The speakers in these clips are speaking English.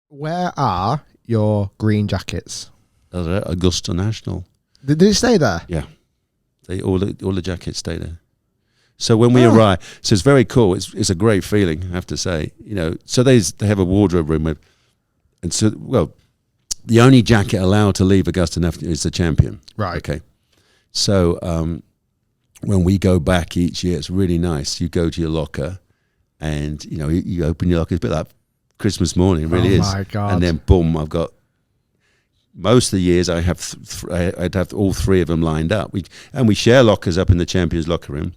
Where are your green jackets? Augusta National. Did it stay there? Yeah, all the jackets stay there. So when we arrive, so it's very cool. It's a great feeling, I have to say. So they have a wardrobe room the only jacket allowed to leave Augusta National is the champion. Right. Okay. So when we go back each year, it's really nice. You go to your locker, and you open your locker. It's a bit like Christmas morning, it really is. Oh my God! And then boom, I've got. Most of the years, I'd have all three of them lined up. We share lockers up in the champions locker room.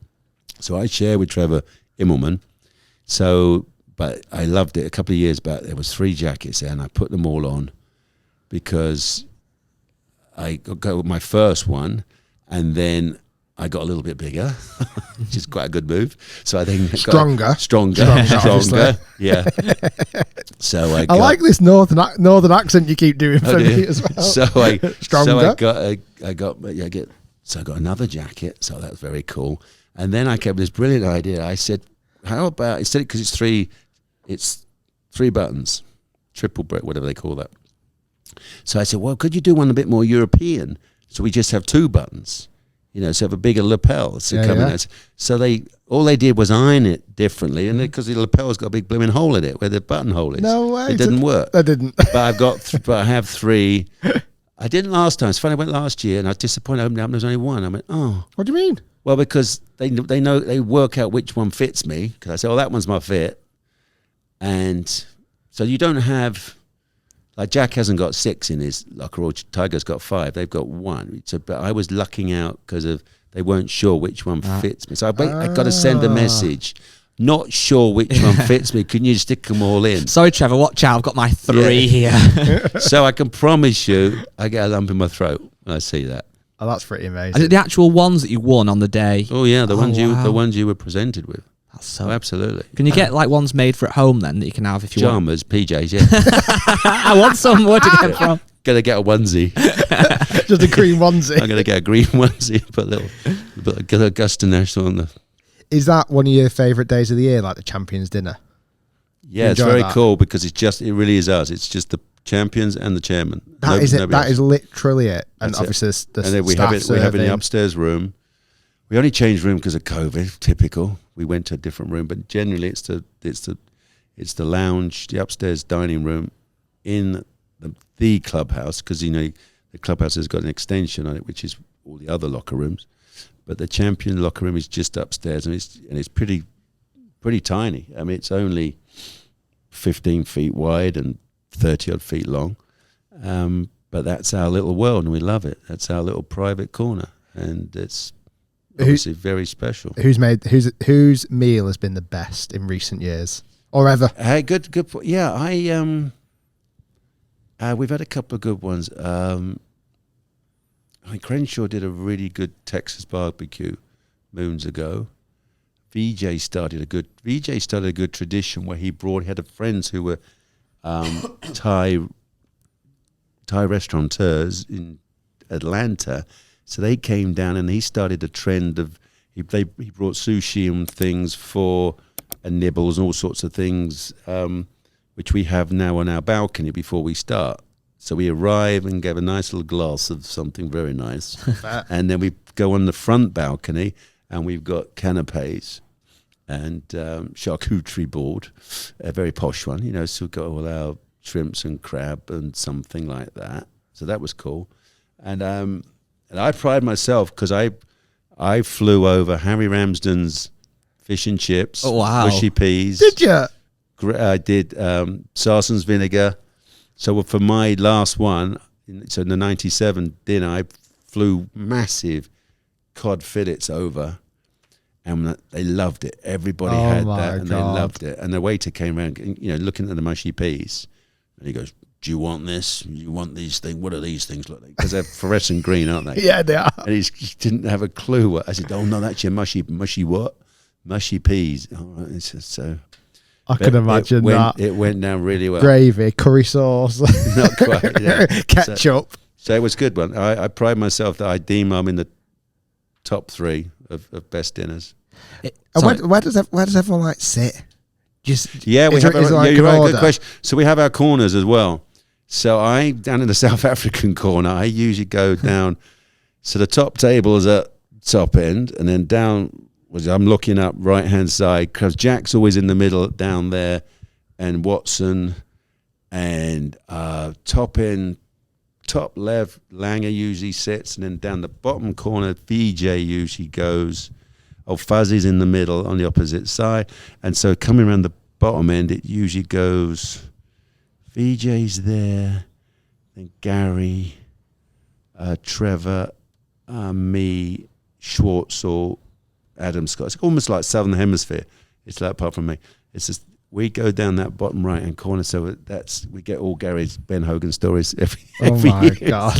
So I share with Trevor Immelman. But I loved it. A couple of years back, there was 3 jackets there, and I put them all on because I got with my first one, and then I got a little bit bigger, which is quite a good move. So I think stronger. Yeah. So I like this northern accent you keep doing for me as well. So stronger. I got another jacket. So that was very cool. And then I came with this brilliant idea. I said, how about instead, because it's 3 buttons, triple brick, whatever they call that. So I said, well, could you do one a bit more European? So we just have 2 buttons, so have a bigger lapel. So all they did was iron it differently, and because the lapel's got a big blooming hole in it where the buttonhole is. No way. It didn't work. That didn't. But I have 3. I didn't last time. It's funny. I went last year, and I was disappointed. I opened it up, and there was only 1. I went, oh. What do you mean? Well, because they know, they work out which one fits me. Because I say, oh, that one's my fit. And so you don't have, like Jack hasn't got 6 in his locker, or Tiger's got 5. They've got 1. So, but I was lucking out because they weren't sure which one fits me. So I got to send a message. Not sure which one fits me. Can you stick them all in? Sorry, Trevor, watch out. I've got my 3 here. So I can promise you, I get a lump in my throat when I see that. Oh, that's pretty amazing. Is it the actual ones that you won on the day? Oh yeah, the ones you were presented with. That's so. Absolutely. Can you get like ones made for at home then that you can have if you want? Pajamas, PJs, yeah. I want some. Where to get from? Gonna get a onesie. Just a green onesie. I'm gonna get a green onesie. Put Augusta National on the. Is that one of your favourite days of the year, like the champions dinner? Yeah, it's very cool because it really is us. It's just the champions and the chairman. That is it. That is literally it. And That's obviously, and then we have it in the upstairs room. We only changed room because of COVID. Typical. We went to a different room, but generally it's the lounge, the upstairs dining room, in the clubhouse, because the clubhouse has got an extension on it, which is all the other locker rooms. But the champion locker room is just upstairs, and it's pretty tiny. I mean, it's only 15 feet wide and 30 odd feet long. But that's our little world, and we love it. That's our little private corner, and it's obviously very special. Whose meal has been the best in recent years or ever? Hey, good. Yeah, we've had a couple of good ones. Crenshaw did a really good Texas barbecue moons ago. VJ started a good tradition where he had friends who were Thai restaurateurs in Atlanta. So they came down and he started a trend of he brought sushi and things and nibbles and all sorts of things, which we have now on our balcony before we start. So we arrive and get a nice little glass of something very nice, and then we go on the front balcony and we've got canapes and charcuterie board, a very posh one, so we've got all our shrimps and crab and something like that. So that was cool. And I pride myself because I flew over Harry Ramsden's fish and chips, mushy peas. Did you? I did Sarson's vinegar. So for my last one, so in the 97 dinner, I flew massive cod fillets over, and they loved it. Everybody had that, and they loved it. And the waiter came around, looking at the mushy peas, and he goes, "Do you want this? You want these things? What do these things look like?" Because they're fluorescent green, aren't they? Yeah, they are. And he didn't have a clue. I said, "Oh no, that's your mushy what? Mushy peas." All right. So I can imagine that. It went down really well. Gravy, curry sauce, not quite. Yeah. Ketchup. So it was a good one. I pride myself that I deem I'm in the top 3 of best dinners. Where does everyone sit? Just Yeah, we have. You're right. order? Good question. So we have our corners as well. So I down in the South African corner, I usually go down. So the top table is at top end, and then down. I'm looking up right hand side because Jack's always in the middle down there, and Watson, and top end, top left, Langer usually sits, and then down the bottom corner, VJ usually goes. Oh, Fuzzy's in the middle on the opposite side, and so coming around the bottom end, it usually goes. VJ's there, then Gary, Trevor, me, Schwartzel, Adam Scott. It's almost like Southern Hemisphere. It's like apart from me. It's just we go down that bottom right hand corner, so we get all Gary's Ben Hogan stories every my year. God.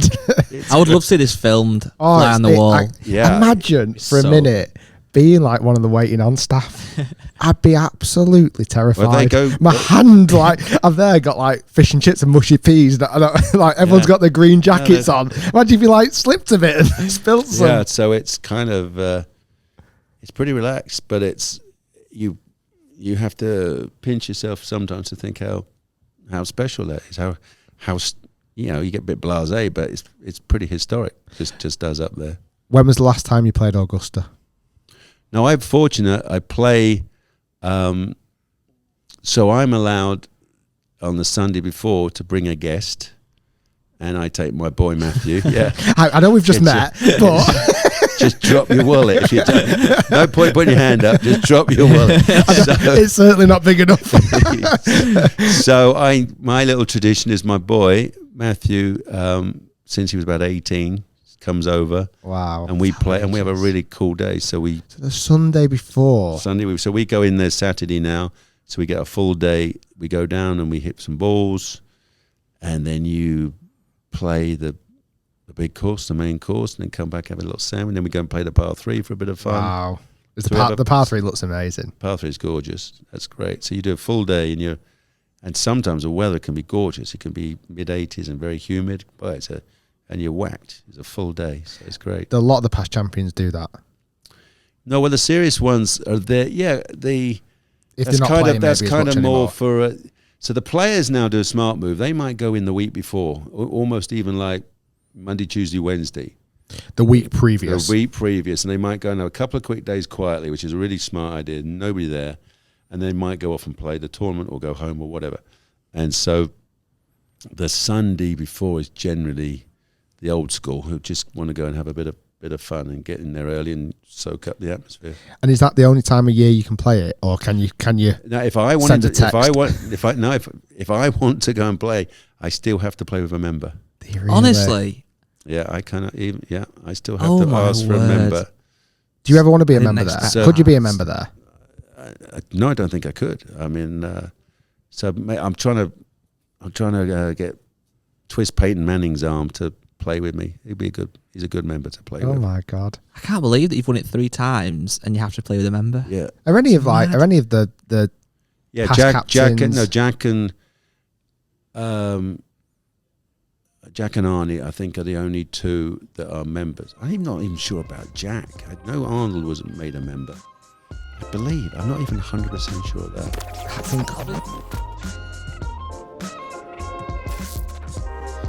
I would love to see this filmed, fly on the wall. Imagine for a minute being like one of the waiting on staff. I'd be absolutely terrified. My hand, like, I've got like fish and chips and mushy peas. Like everyone's got their green jackets on. Imagine if you like slipped a bit and spilled some. Yeah, so it's kind of it's pretty relaxed, but it's you have to pinch yourself sometimes to think how special that is. How you get a bit blasé, but it's pretty historic. Just does up there. When was the last time you played Augusta? Now I'm fortunate. I play. So I'm allowed on the Sunday before to bring a guest, and I take my boy Matthew. Yeah, I know we've just met, but just drop your wallet if you don't. No point putting your hand up. Just drop your wallet. It's certainly not big enough. So my little tradition is my boy Matthew, since he was about 18, comes over. Wow. And we play, and we have a really cool day. So the Sunday before. So we go in there Saturday now. So we get a full day. We go down and we hit some balls, and then you play the big course, the main course, and then come back, have a little sandwich, then we go and play the par 3 for a bit of fun. Wow. The par 3 looks amazing. Par 3 is gorgeous. That's great. So you do a full day, and sometimes the weather can be gorgeous. It can be mid-80s and very humid, but and you're whacked. It's a full day, so it's great. A lot of the past champions do that. No, well, the serious ones are there. Yeah, that's kind of more for. So the players now do a smart move. They might go in the week before, almost even like Monday, Tuesday, Wednesday. The week previous. And they might go and have a couple of quick days quietly, which is a really smart idea. Nobody there. And they might go off and play the tournament or go home or whatever. And so the Sunday before is generally the old school who just want to go and have a bit of fun and get in there early and soak up the atmosphere. And is that the only time of year you can play it, or can you? Now, if I want to go and play, I still have to play with a member. Really? Honestly. Yeah, I cannot even. Yeah, I still have to ask for a member. Do you ever want to be a member there? Could you be a member there? No, I don't think I could. I mean, so I'm trying to get twist Peyton Manning's arm to play with me. He's a good member to play with. Oh my God! I can't believe that you've won it 3 times and you have to play with a member. Yeah. Are any of the Jack and Arnie, I think, are the only 2 that are members. I'm not even sure about Jack. I know Arnold wasn't made a member. I believe. I'm not even 100% sure of that. I think